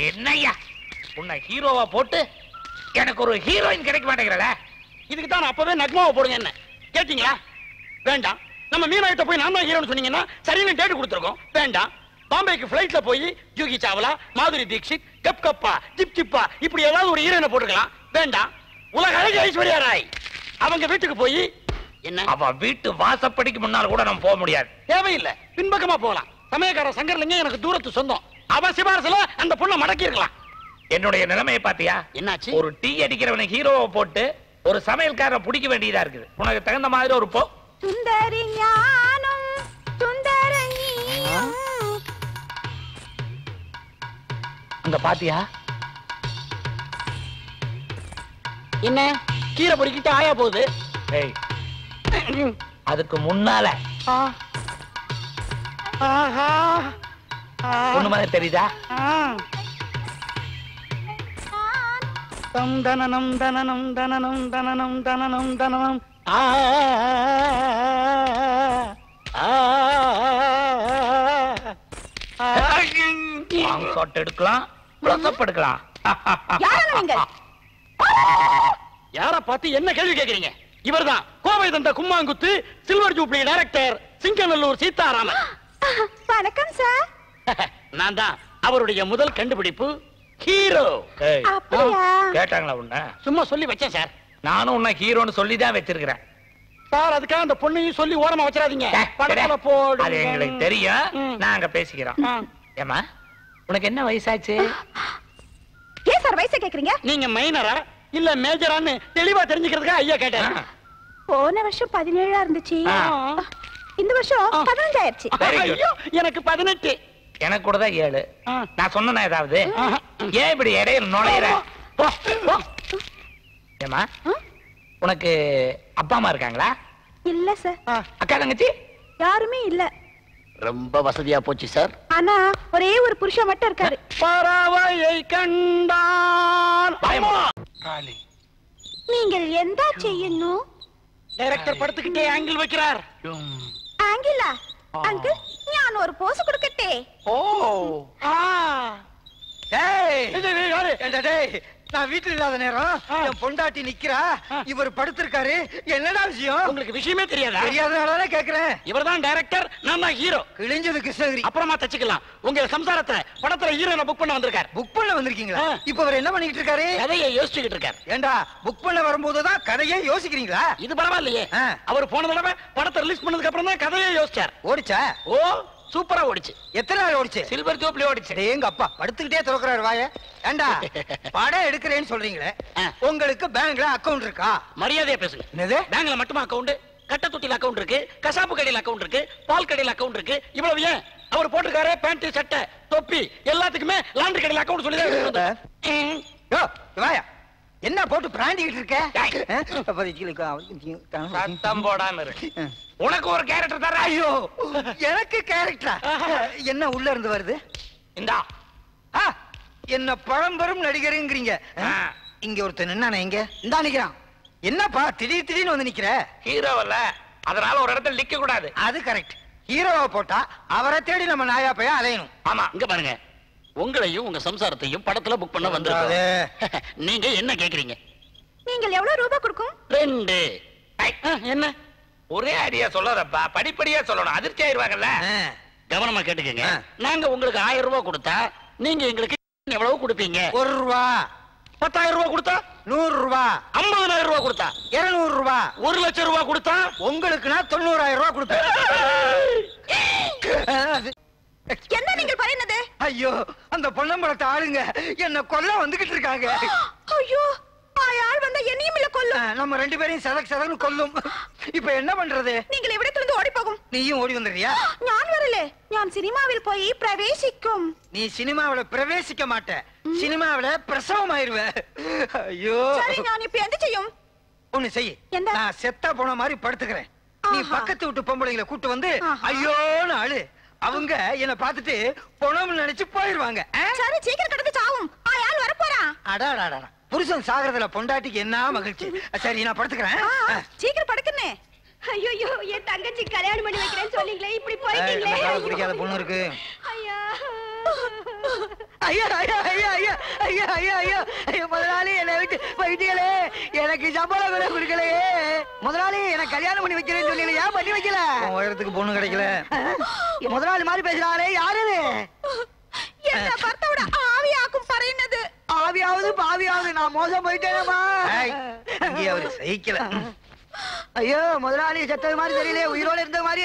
என்னய்யா உன்னை ஹீரோவா போட்டு எனக்கு ஒரு ஹீரோயின் கிடைக்க மாட்டேங்கிறல. இதுக்கு தான் அப்பவே நக்மாவை போடுங்க. என்ன கேட்டீங்களா? வேண்டாம். நம்ம மீனாயிட்ட போய் நான் தான் ஹீரோன்னு சொன்னீங்கன்னா சரின்னு டேட் கொடுத்துருக்கோம். வேண்டாம். பாம்பேக்கு ஃபிளைட்ல போய் ஜூகி சாவ்லா, மாதுரி தீக்ஷித், கப் கப்பா, ஜிப் ஜிப்பா இப்படி ஏதாவது ஒரு ஹீரோயினை போட்டுக்கலாம். வேண்டாம். உலக அழகி ஐஸ்வர்யா ராய் அவங்க வீட்டுக்கு போய் என்ன அவ வீட்டு வாசப்படிக்கு முன்னால கூட நம்ம போக முடியாது. தேவையில்லை. பின்பக்கமா போகலாம். சமயக்கார சங்கர்லிங்க எனக்கு தூரத்து சொந்தம். அவ சிபாரசுல அந்த பொண்ணை மடக்கி இருக்கலாம். என்னுடைய நிலைமையை பாத்தியா? என்னாச்சு? ஒரு டீ அடிக்கிறவனை ஹீரோவை போட்டு ஒரு சமையல்காரரை பிடிக்க வேண்டியதா இருக்குது. உனக்கு தகுந்த மாதிரி ஒரு போ. சுந்தரி ஞானம் சுந்தரனியும். அங்க பாத்தியா? என்ன கீரை பொறிக்கிட்டு ஆயா போகுது. ஏய், அதுக்கு முன்னால ஒண்ணு மாதிரி தெரியுதா? தம் தனனம் தனனம் தனனம் தனனம் தனனம் தனனம் ஷாட் எடுக்கலாம், க்ளோஸ்அப் எடுக்கலாம். யார பார்த்து என்ன கேள்வி கேக்குறீங்க? இவர்தான் கோவை தந்த கும்மாங்குத்து silver jubilee director Singanallur Seetharaman. வணக்கம் சார். நான் தான் அவருடைய முதல் கண்டுபிடிப்பு ஹீரோ. அப்படியா? கேட்டாங்களா உன்ன? சும்மா சொல்லி வச்சேன் சார். நானும் உன்னை ஹீரோன்னு சொல்லிதான் வச்சிருக்கிறேன் சார். அதுக்காக அந்த பொண்ணையும் சொல்லி ஓரமா வச்சிடாதீங்க. அது எங்களுக்கு தெரியும். நாங்க பேசிக்கிறோம். ஏமா உனக்கு என்ன வயசாச்சு? ஏன் சார் வயசை கேக்குறீங்க? நீங்க மைனரா இல்ல மேஜரான்னு தெளிவா தெரிஞ்சுக்கிறதுக்கா ஐயா கேட்டேன். போன வருஷம் 17 இருந்துச்சு. இந்த வருஷம் 15 ஆயிடுச்சு. ஐயோ எனக்கு 18. எனக்கு கூட தான் 7. நான் சொன்னா ஏதாவது? ஏன் இப்படி இடையில நுழையிற? ஏமா உனக்கு அப்பா அம்மா இருக்காங்களா? இல்ல சார். அக்கா தங்கச்சி யாருமே இல்ல. ரொம்ப வசதியா போச்சு சார். ஆனா ஒரே ஒரு புருஷன் மட்டும் இருக்காரு. பறவையை கண்டான். நீங்கள் எந்த செய்யணும்? டைரக்டர் படத்துக்கிட்டே ஆங்கிள் வைக்கிறார். ஆங்கிளா? அங்கிள் நான் ஒரு போஸ் கொடுக்கட்டே? ஓ டேய் நான் வீட்டுல இல்லாத நேரம் என் பொண்டாட்டி நிக்கிறா, இவர் படுத்திருக்காரு. என்னடா விஷயம்? உங்களுக்கு விஷயமே தெரியாதா? தெரியாதனால கேக்குறேன். இவர்தான் டைரக்டர், நான் தான் ஹீரோ. கிழிஞ்சது கிருஷ்ணகிரி. அப்புறமா தச்சுக்கலாம். உங்க சம்சாரத்தை படத்துல ஹீரோனை புக் பண்ண வந்திருக்காரு. புக் பண்ண வந்திருக்கீங்களா? இப்ப அவர் என்ன பண்ணிட்டு இருக்காரு? கதையை யோசிச்சுக்கிட்டு இருக்காரு. ஏண்டா புக் பண்ண வரும்போதுதான் கதையை யோசிக்கிறீங்களா? இது பரவாயில்லையே. அவர் போன தடவை படத்தை ரிலீஸ் பண்ணதுக்கு அப்புறம் தான் கதையை யோசிச்சார். ஓடிச்சா? ஓ சூப்பரா ஓடிச்சு. எத்தனை நாள் ஓடிச்சு? சில்வர் ஜூப்ளி ஓடிச்சு. எங்க அப்பா படுத்துக்கிட்டே திறக்கிறாரு வாய. ஏண்டா படம் எடுக்கிறேன்னு சொல்றீங்களே, உங்களுக்கு பேங்க்ல அக்கவுண்ட் இருக்கா? மரியாதையா பேசுங்க. என்னது? பேங்க்ல மட்டுமா அக்கவுண்ட்? கட்ட தொட்டில அக்கவுண்ட் இருக்கு, கசாப்பு கடையில அக்கவுண்ட் இருக்கு, பால் கடையில அக்கவுண்ட் இருக்கு. இவ்வளவு ஏன்? அவர் போட்டிருக்காரு பேண்ட் சட்டை தொப்பி எல்லாத்துக்குமே லாண்டரி கடையில அக்கவுண்ட் சொல்லிதான். வாயா என்ன போட்டு பிராண்டிக்கிட்டு இருக்க? சத்தம் போடாம இருக்கு. உனக்கு ஒரு கேரக்டர் தர. ஐயோ எனக்கு கேரக்டரா? என்ன உள்ள இருந்து வருது? இந்தா என்ன பழம்பெரும் நடிகருங்கிறீங்க. இங்க ஒருத்தன் என்ன இங்க இந்தா நிக்கிறான். என்னப்பா திடீர் திடீர்னு வந்து நிக்கிற? ஹீரோ இல்ல, அதனால ஒரு இடத்துல நிக்க கூடாது. அது கரெக்ட். ஹீரோவை போட்டா அவரை தேடி நம்ம நாயா பையா அலையணும். ஆமா இங்க பாருங்க, உங்களையும் உங்க சம்சாரத்தையும் படத்துல புக் பண்ண வந்திருக்காரு. நீங்க என்ன கேக்குறீங்க? நீங்கள் எவ்வளவு ரூபாய் கொடுக்கும்? 2. என்ன ஒரே ஐடியா சொல்லறப்பா, படிப்படியா சொல்லணும். அதிர்ச்சி ஆயிருவாங்கல்ல. கவனமா கேட்டுக்கங்க. நாங்க உங்களுக்கு 1000 ரூபாய் கொடுத்தா நீங்க எங்களுக்கு எவ்வளவு கொடுப்பீங்க? 1 ரூபா. 10,000 ரூபாய் கொடுத்தா 100 ரூபாய். 50,000 ரூபாய் கொடுத்தா 200 ரூபாய். 1 லட்சம் ரூபாய் கொடுத்தா உங்களுக்கு நான் 90,000 ரூபாய் கொடுப்பேன். என்ன நீங்கள் പറയുന്നത്? ஐயோ அந்த பொன்னம்பலத்தை ஆளுங்க என்ன கொல்ல வந்துகிட்டு இருக்காங்க. ஐயோ ஆள் வந்தா என்னையும் இல்ல கொல்லும். நம்ம 2 பேரையும் சதக் சதக்னு கொல்லும். இப்போ என்ன பண்றது? நீங்கள் இவிடத்திலிருந்து ஓடி போகும். நீயும் ஓடி வந்துறியா? நான் வரல. நான் சினிமாவில் போய் பிரவேசிக்கும். நீ சினிமாவுல பிரவேசிக்க மாட்ட, சினிமாவுல பிரசவம் ஆயிருவ. ஐயோ சரி நான் இப்ப என்ன செய்யும்? ஒண்ணு செய். நான் செத்தா போன மாதிரி படுத்துக்கிறேன். நீ பக்கத்து வீட்டு பொம்பளைங்களை கூட்டு வந்து ஐயோன்னு அழு. அவங்க என்ன பார்த்துட்டு பொணம் நினைச்சு போயிருவாங்க. சரி சீக்கிரம் கடந்து சாவும். ஆள் வர போறா. என்னையா? புருஷன் சாகறதுல பொண்டாட்டிக்கு என்ன மகிழ்ச்சி. சரி நான் படுத்துக்கிறேன். சீக்கிரம் படுக்குனே. ஐயோ என் தங்கச்சி கல்யாணம் பண்ணி வைக்கிறேன்னு சொல்லீங்களே, இப்படி போயிட்டீங்களே. பிடிக்காத பொண்ணு இருக்கு. ஐயா ஐயா ஐயா ஐயா ஐயா ஐயா ஐயா ஐயா ஐயா முதலாளி என்னை விட்டு போயிட்டீங்களே. எனக்கு சம்பளம் கூட கொடுக்கலையே. முதலாளி எனக்கு கல்யாணம் பண்ணி வைக்கிறேன்னு சொன்னீங்க, ஏன் பண்ணி வைக்கல? உயரத்துக்கு பொண்ணு கிடைக்கல. முதலாளி மாதிரி பேசுறாரே, யாரு? என்ன பர்த்தாவோட ஆவியாக்கும் பறையினது. ஆவியாவது பாவியாவது நான் மோசம் போயிட்டேனேமா. இங்கே அவரு சகிக்கல. ஐயோ முதலாளி செத்தது மாதிரி தெரியல, உயிரோட இருந்த மாதிரி.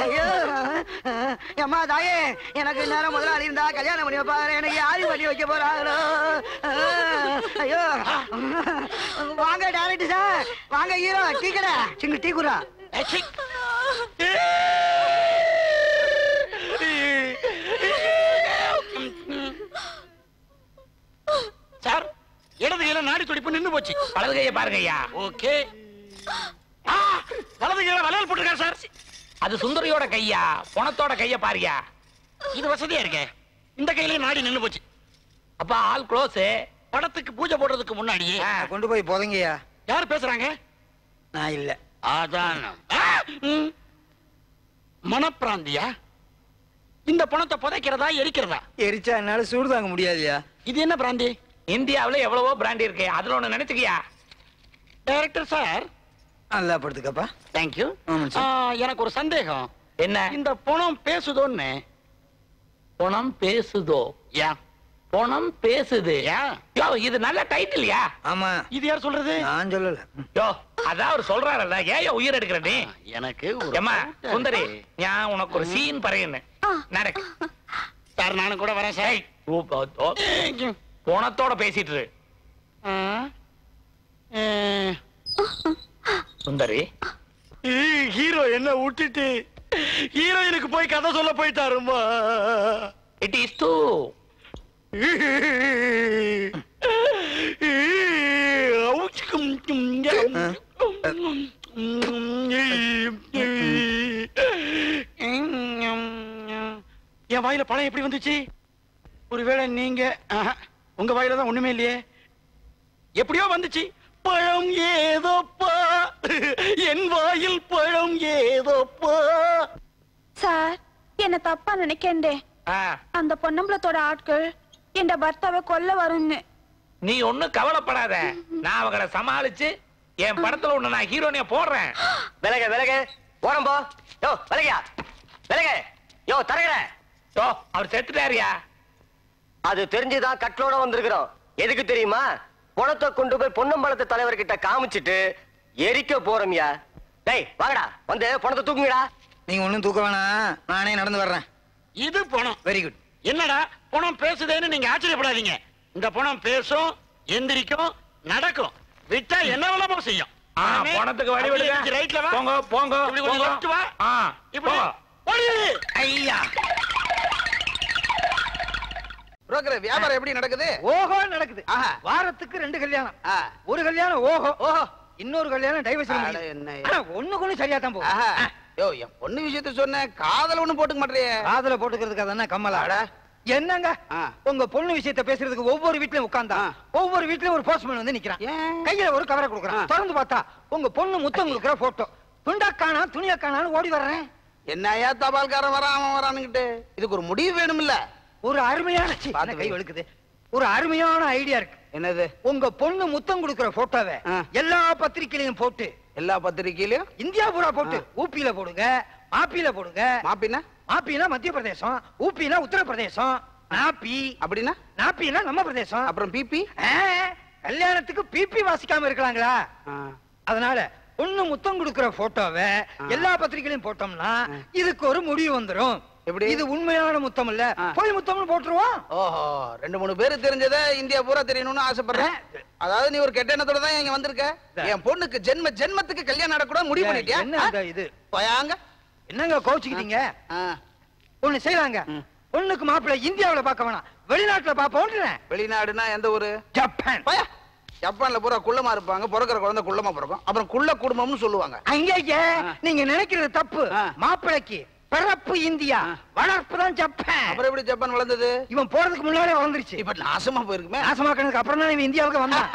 ஐயோ அம்மா தாயே, எனக்கு நேரம் முதலாளி இருந்தா கல்யாணம் பண்ணி வைப்பாரு, எனக்கு யாரு பண்ணி வைக்க போறாங்களோ. ஐயோ வாங்க டைரக்டர் சார், வாங்க ஹீரோ. டீ கடை சிங்க டீ குரா. சார் இடது கையில நாடி துடிப்பு நின்னு போச்சு. வலது கையை பாருங்க ஐயா. ஓகே. வலது கையில வளையல் போட்டுருக்காரு சார். அது சுந்தரியோட கையா, பணத்தோட கைய பாருயா. இது வசதியா இருக்கே. இந்த கையில நாடி நின்னு போச்சு. அப்ப ஆல் க்ளோஸ். படத்துக்கு பூஜை போடுறதுக்கு முன்னாடியே கொண்டு போய் போதங்கய்யா. யார் பேசுறாங்க? நான் இல்ல. அதான் மனப்பிராந்தியா? இந்த பணத்தை புதைக்கிறதா எரிக்கிறதா? எரிச்சா என்னால சூடு தாங்க முடியாதுயா. இது என்ன பிராந்தி? இந்தியாவுல எவ்வளவோ பிராண்ட் இருக்கு, அதுல ஒண்ணு நினைச்சுக்கியா. டைரக்டர் சார் நல்லா படுத்துக்கப்பா. தேங்க்யூ. எனக்கு ஒரு சந்தேகம். என்ன? இந்த பணம் பேசுதோன்னு. பணம் பேசுதோ? யா பணம் பேசுது. யா யோ இது நல்ல டைட்டில்யா. ஆமா. இது யார் சொல்றது? நான் சொல்லல. யோ அதான் அவர் சொல்றாருல்ல, ஏன் உயிர் எடுக்கிற நீ? எனக்கு ஏமா சுந்தரி, நான் உனக்கு ஒரு சீன் பறையன்னு நடக்கு சார். நானும் கூட வரேன் சார். பணத்தோட பேசிட்டு இரு. சுந்தரி, ஹீரோ என்ன விட்டுட்டு ஹீரோயினுக்கு போய் கதை சொல்ல போயிட்டாருமா. It is too. என் வாயில பழம் எப்படி வந்துச்சு? ஒருவேளை நீங்க உங்க வாயில தான் ஒண்ணுமே இல்லையே. எப்படியோ வந்துச்சு. பழம் ஏதோப்பா, என் வாயில் பழம் ஏதோப்பா. சார் என்ன தப்பா நினைக்கண்டே. அந்த பொன்னம்பலத்தோட ஆட்கள் என் பர்த்தாவை கொல்ல வரும்னு. நீ ஒண்ணும் கவலைப்படாத, நான் அவங்களை சமாளிச்சு என் படத்துல ஒண்ணு நான் ஹீரோனியா போடுறேன். விலக விலக ஓரம் போ. யோ விலகையா விலக. யோ தரகற. யோ அவர் செத்துட்டாரியா. அது தெரிஞ்சுதான் கட்டளோட வந்திருக்கிறோம். எதுக்கு தெரியுமா? பணத்தை கொண்டு போய் பொன்னம்பலத்து தலைவர்கிட்ட காமிச்சிட்டு எரிக்க போறோம்யா. டேய் வாங்கடா, வந்து பணத்தை தூக்குங்கடா. நீங்க ஒண்ணும் தூக்க வேணாம், நானே நடந்து வர்றேன். இது பணம். Very good. என்னடா பணம் பேசுதேன்னு நீங்க ஆச்சரியப்படாதீங்க. இந்த பணம் பேசும், எந்திரிக்கும், நடக்கும். விட்டா என்ன வேணாமோ செய்யும். பணத்துக்கு வழி விடுங்க. ரைட்ல வா. போங்க போங்க இப்படி கொஞ்சம் லெஃப்ட் வா. இப்படி ஓடி. ஐயா புரோக்கர் வியாபாரம் எப்படி நடக்குது? ஓஹோ நடக்குது. வாரத்துக்கு 2 கல்யாணம். ஒரு கல்யாணம் ஓஹோ ஓஹோ, இன்னொரு கல்யாணம் டைவர்ஸ். ஒண்ணுக்கு சரியா தான் போகும். யோ என் பொண்ணு விஷயத்த சொன்ன, காதல ஒண்ணும் போட்டுக்க மாட்டேறியே. காதல போட்டுக்கிறதுக்கு அதானே கம்மலா. என்னங்க உங்க பொண்ணு விஷயத்த பேசுறதுக்கு ஒவ்வொரு வீட்லயும் உட்கார்ந்தா ஒவ்வொரு வீட்லயும் ஒரு போஸ்ட்மேன் வந்து நிக்கிறான். கையில ஒரு கவரை கொடுக்குறான். திறந்து பார்த்தா உங்க பொண்ணு முத்தம் கொடுக்குற போட்டோ. துண்டாக்கானா துணியாக்கானான்னு ஓடி வர்றேன். என்னையா தபால்காரன் வரான் அவன் வரானுங்கிட்டு, இதுக்கு ஒரு முடிவு வேணும் இல்ல? ஒரு அருமையான கை வழுக்குது. ஒரு அருமையான ஐடியா இருக்கு. என்னது? உங்க பொண்ணு முத்தம் கொடுக்கிற போட்டோவை எல்லா பத்திரிகையிலையும் போட்டு, எல்லா பத்திரிகையிலயும் இந்தியா பூரா போட்டு, ஊப்பியில போடுங்க, மாப்பியில போடுங்க. மாப்பினா? மாப்பினா மத்திய பிரதேசம், ஊப்பினா உத்தரப்பிரதேசம், நாப்பி அப்படின்னா? நாப்பினா நம்ம பிரதேசம். அப்புறம் பிபி? கல்யாணத்துக்கு பிபி வாசிக்காம இருக்கலாங்களா? அதனால பொண்ணு முத்தம் கொடுக்கிற போட்டோவை எல்லா பத்திரிகையிலையும் போட்டோம்னா இதுக்கு ஒரு முடிவு வந்துரும். எப்படி? இது உண்மையான முத்தம் இல்ல, போய் முத்தம்னு போட்டுருவோம். ஓஹோ, 2-3 பேரு தெரிஞ்சத இந்தியா பூரா தெரியணும்னு ஆசைப்படுறேன். அதாவது நீ ஒரு கெட்ட எண்ணத்தோட தான் இங்க வந்திருக்க. என் பொண்ணுக்கு ஜென்மத்துக்கு கல்யாணம் நடக்கூட முடிவு பண்ணிட்டியா? என்ன இது? போயாங்க. என்னங்க கோச்சுக்கிட்டீங்க? ஒண்ணு செய்யலாங்க. பொண்ணுக்கு மாப்பிள்ளை இந்தியாவுல பார்க்க வேணாம், வெளிநாட்டுல பாப்போம். வெளிநாடுனா எந்த ஊரு? ஜப்பான். ஜப்பான்ல பூரா குள்ளமா இருப்பாங்க, பிறக்கிற குழந்தை குள்ளமா பிறக்கும். அப்புறம் குள்ள குடும்பம்னு சொல்லுவாங்க. அங்க நீங்க நினைக்கிறது தப்பு. மாப்பிள்ளைக்கு பிறப்பு இந்தியா, வளர்ப்பு தான் ஜப்பான். அப்புறம் எப்படி ஜப்பான் வளர்ந்தது? இவன் போறதுக்கு முன்னாலே வளர்ந்துருச்சு. இப்ப நாசமா போயிருக்குமே. நாசமாக்கினதுக்கு அப்புறம் தான் இவன் இந்தியாவுக்கு வந்தான்.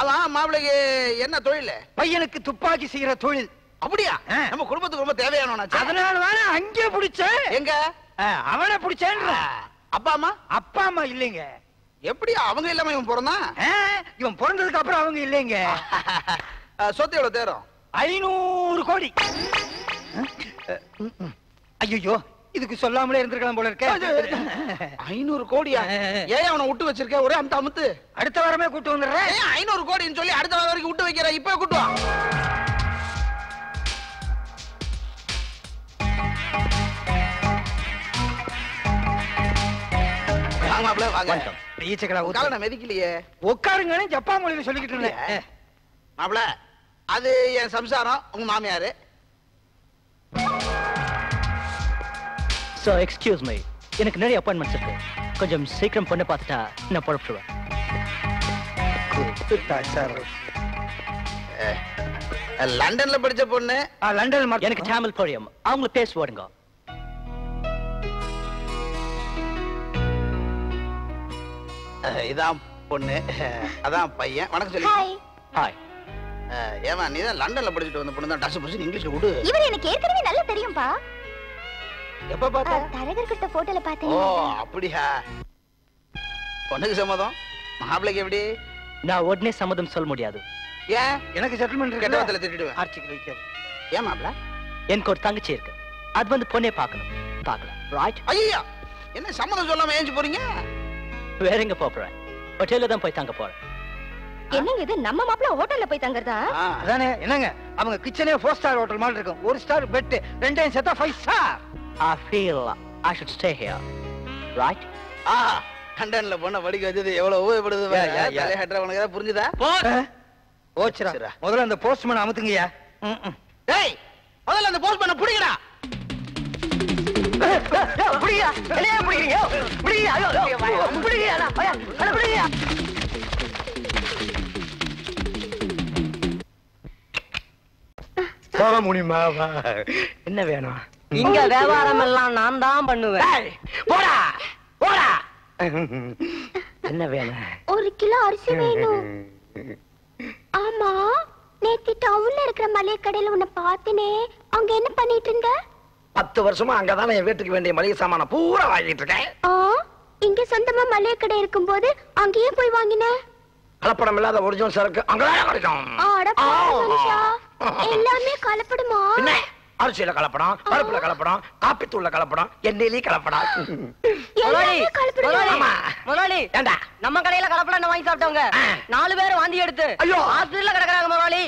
அதான் மாப்பிள்ளைக்கு என்ன தொழில்? பையனுக்கு துப்பாக்கி செய்யற தொழில். அப்படியா? நம்ம குடும்பத்துக்கு ரொம்ப தேவையானவனாச்சு. அதனால வேணா அங்கே பிடிச்சேன். எங்க? அவனை பிடிச்சேன்ற. அப்பா அம்மா? அப்பா அம்மா இல்லைங்க. எப்படி அவங்க இல்லாம இவன் பிறந்தான்? இவன் பிறந்ததுக்கு அப்புறம் அவங்க இல்லைங்க. சொத்து எவ்வளவு தேரும்? 500 கோடி. ஐயோ, இதுக்கு சொல்லாமலே இருந்திருக்கலாம் போல இருக்க. 500 கோடியா? ஏன் அவனை விட்டு வச்சிருக்க? ஒரே அமுத்து அமுத்து. அடுத்த வாரமே கூட்டு வந்துடுறேன். 500 கோடின்னு சொல்லி அடுத்த வாரம் வரைக்கும் விட்டு வைக்கிற. இப்ப கூட்டு வா. மெதிக்கலையே. உட்காருங்கன்னு ஜப்பான் மொழியில சொல்லிக்கிட்டு இருந்தேன். மாப்பிள, அது என் சம்சாரம், உங்க மாமியாரு. So excuse me, எனக்கு நிறைய அப்பாயின்மெண்ட்ஸ் இருக்கு. கொஞ்சம் சீக்கிரம் பொண்ணு பார்த்துட்டா நான் புறப்படுவேன். லண்டன்ல படிச்ச பொண்ணு. லண்டன் எனக்கு தமிழ் புரியும். அவங்க பேசுவாடுங்க. இதான் பொண்ணு, அதான் பையன். வணக்கம் சொல்லி. ஹாய். ஏமா நீ தான் லண்டன்ல படிச்சிட்டு வந்த பொண்ணு தான். டஸ் புஸ் இங்கிலீஷ்ல விடு. இவர் எனக்கு ஏற்கனவே நல்லா தெரியும்பா. எப்ப பார்த்த? தரகர் கிட்ட போட்டோல பார்த்தேன். ஓ அப்படியா? பொண்ணுக்கு சம்மதம், மாப்பிளைக்கு எப்படி? நான் உடனே சம்மதம் சொல்ல முடியாது. ஏன்? எனக்கு செட்டில்மெண்ட் இருக்கு. கெட்ட வார்த்தையில திட்டிடுவேன். ஆர்ச்சிக்கு வைக்காது. ஏன் மாப்பிள? எனக்கு ஒரு தங்கச்சி இருக்கு. அது வந்து பொண்ணே பார்க்கணும். பார்க்கலாம். ரைட்? ஐயா, என்ன சம்மதம் சொல்லாம ஏஞ்சி போறீங்க? வேற எங்க போறேன்? ஹோட்டல்ல தான் போய் தங்க போறேன். என்னங்க இது, நம்ம மாப்பிள்ள ஹோட்டல்ல போய் தங்கறதா? அதானே. என்னங்க, அவங்க கிச்சனே 4 ஸ்டார் ஹோட்டல் மாதிரி இருக்கும். 1 ஸ்டார் பெட், ரெண்டையும் சேர்த்தா 5 star. I feel I should stay here. Right? லண்டன்ல பொண்ண படிக்க வச்சது எவ்வளவு உபயோகப்படுது. தலைய ஹட்றவனுக்கு புரிஞ்சுதா? போச்சுடா. முதல்ல அந்த போஸ்ட்மேன் அமுத்துங்கயா. டேய், முதல்ல அந்த போஸ்ட்மேனை புடிங்கடா. புடியா, வெளியே புடிங்கயா. புடியா, புடியா, புடியா. போக முடியுமா? என்ன வேணும்? இங்க வியாபாரம் எல்லாம் நான் தான் பண்ணுவேன். போடா போடா. என்ன வேணும்? 1 கிலோ அரிசி வேணும். ஆமா, நேத்து டவுன்ல இருக்கிற மளிகை கடையில உன்னை பார்த்தனே, அங்க என்ன பண்ணிட்டு இருந்த? 10 வருஷமா அங்கதானே என் வீட்டுக்கு வேண்டிய மளிகை சாமான பூரா வாங்கிட்டு இருக்கேன். இங்க சொந்தமா மளிகை கடை இருக்கும்போது அங்கேயே போய் வாங்கின? கலப்படம் இல்லாத ஒரிஜினல் சரக்கு அங்கதான் கிடைக்கும். எல்லாமே கலப்படமா? அரிசியில கலப்படம், பருப்புல கலப்படம், காப்பித்தூள்ல கலப்படம், எண்ணெயிலே கலப்படம். முதலாளி, நம்ம கடையில கலப்படம் வாங்கி சாப்பிட்டவங்க 4 பேர் வாந்தி எடுத்து ஆஸ்பத்திரியில கிடக்குறாங்க முதலாளி.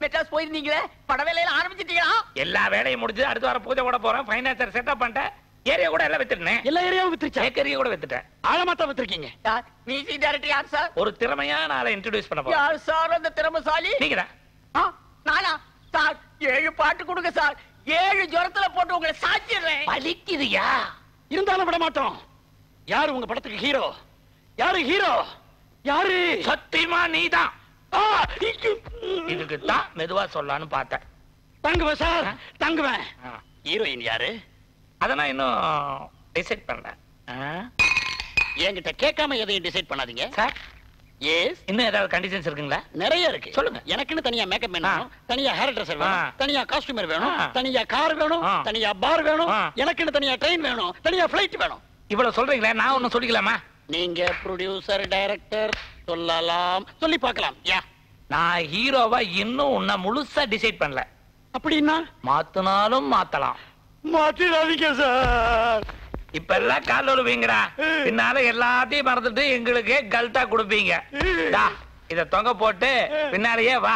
மெட்ராஸ் போயிருந்தீங்களே, பட வேலையில ஆரம்பிச்சிட்டீங்களா? எல்லா வேலையும் முடிஞ்சு அடுத்த வாரம் பூஜை கூட போறேன். ஃபைனான்சர் செட்டப் பண்ணிட்டேன். ஏரியா கூட எல்லாம் வித்துட்டேன். எல்லா ஏரியாவும் வித்துருச்சா? ஏரியா கூட வித்துட்டேன். ஆழமாத்தான் வித்துருக்கீங்க. மியூசிக் டைரக்டர் யார் சார்? ஒரு திறமையான ஆளை இன்ட்ரோடியூஸ் பண்ண போறேன். யார் சார் அந்த திறமைசாலி? நீங்கதான். நானா சார்? 7 பாட்டு கொடுங்க சார். 7 ஜுரத்துல போட்டு உங்களை சாச்சிடுறேன். வலிக்குதுயா? இருந்தாலும் விட மாட்டோம். யாரு உங்க படத்துக்கு ஹீரோ? யாரு ஹீரோ? யாரு? சத்தியமா நீதான். இதுக்கு தான் மெதுவா சொல்லலான்னு பார்த்தேன். தங்குவேன் சார், தங்குவேன். ஹீரோயின் யாரு? அத நான் இன்னும் டிசைட் பண்ணல. என்கிட்ட கேட்காம எதையும் டிசைட் பண்ணாதீங்க சார். எஸ். இன்னும் ஏதாவது கண்டிஷன்ஸ் இருக்குங்களா? நிறைய இருக்கு. சொல்லுங்க. எனக்குன்னு தனியா மேக்கப் வேணும், தனியா ஹேர் ட்ரெஸ்ஸர் வேணும், தனியா காஸ்டியூமர் வேணும், ஆ. தனியா கார் வேணும், ஆ. தனியா பார் வேணும், ஆ. எனக்குன்னு தனியா ட்ரெயின் வேணும், தனியா ஃளைட் வேணும். இவ்வளவு சொல்றீங்களே, நான் ஒன்னும் சொல்லிக்கலாமா? நீங்க ப்ரொடியூசர் டைரக்டர் சொல்லலாம், சொல்லி பார்க்கலாம். யா, நான் ஹீரோவா இன்னும் உன்னை முழுசா டிசைட் பண்ணல. அப்படின்னா மாத்தினாலும் மாத்தலாம். மாத்திராதீங்க சார். இப்ப எல்லாம் கால் விழுவீங்கடா. பின்னால எல்லாத்தையும் மறந்துட்டு எங்களுக்கு கல்ட்டா கொடுப்பீங்க. இத தொங்க போட்டு பின்னாலேயே வா.